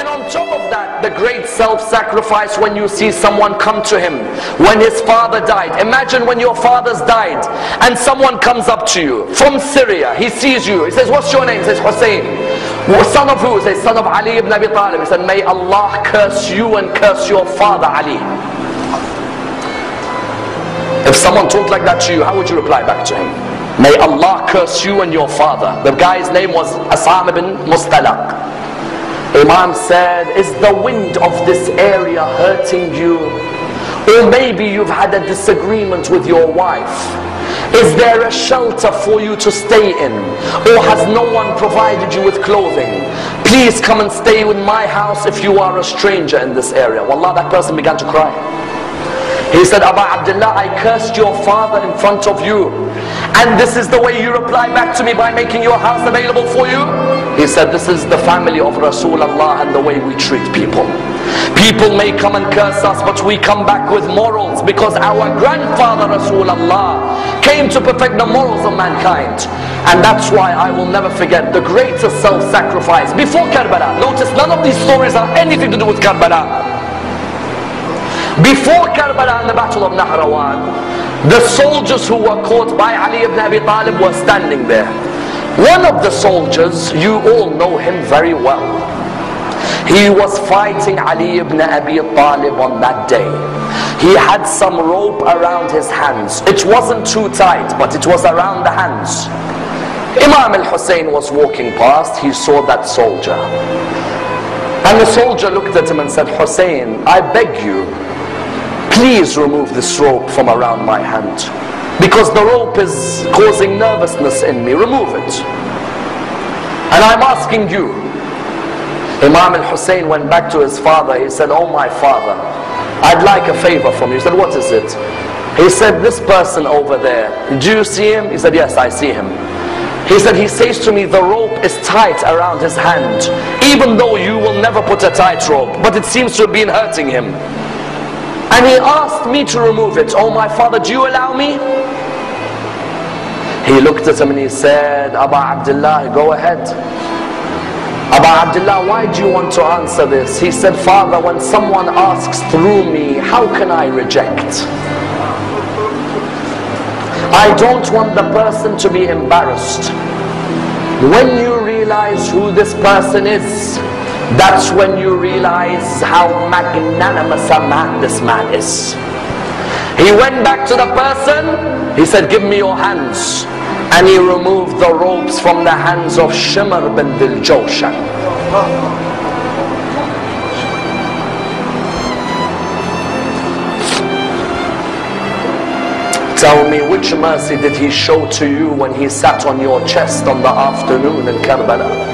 And on top of that, the great self-sacrifice when you see someone come to him when his father died. Imagine when your father's died and someone comes up to you from Syria. He sees you. He says, what's your name? He says, Hussein. Son of who? He says, son of Ali ibn Abi Talib. He said, may Allah curse you and curse your father Ali. If someone talked like that to you, how would you reply back to him? May Allah curse you and your father. The guy's name was Asam ibn Mustalaq. Imam said, is the wind of this area hurting you? Or maybe you've had a disagreement with your wife. Is there a shelter for you to stay in? Or has no one provided you with clothing? Please come and stay in my house if you are a stranger in this area. Wallah, that person began to cry. He said, Aba Abdullah, I cursed your father in front of you. And this is the way you reply back to me by making your house available for you? He said, this is the family of Rasulullah and the way we treat people. People may come and curse us, but we come back with morals because our grandfather Rasulullah came to perfect the morals of mankind. And that's why I will never forget the greatest self-sacrifice before Karbala. Notice none of these stories have anything to do with Karbala. Before Karbala and the battle of Nahrawan, the soldiers who were caught by Ali ibn Abi Talib were standing there. One of the soldiers, you all know him very well. He was fighting Ali ibn Abi Talib on that day. He had some rope around his hands. It wasn't too tight, but it was around the hands. Imam al-Hussein was walking past. He saw that soldier. And the soldier looked at him and said, Hussein, I beg you, please remove this rope from around my hand, because the rope is causing nervousness in me. Remove it. And I'm asking you. Imam al-Hussein went back to his father. He said, oh my father, I'd like a favor from you. He said, what is it? He said, this person over there, do you see him? He said, yes, I see him. He said, he says to me, the rope is tight around his hand, even though you will never put a tight rope, but it seems to have been hurting him. And he asked me to remove it. Oh my father, do you allow me? He looked at him and he said, Aba Abdullah, go ahead. Aba Abdullah, why do you want to answer this? He said, Father, when someone asks through me, how can I reject? I don't want the person to be embarrassed. When you realize who this person is, that's when you realize how magnanimous a man this man is. He went back to the person. He said, give me your hands. And he removed the ropes from the hands of Shimr bin Dhil Jawshan. Tell me, which mercy did he show to you when he sat on your chest on the afternoon in Karbala?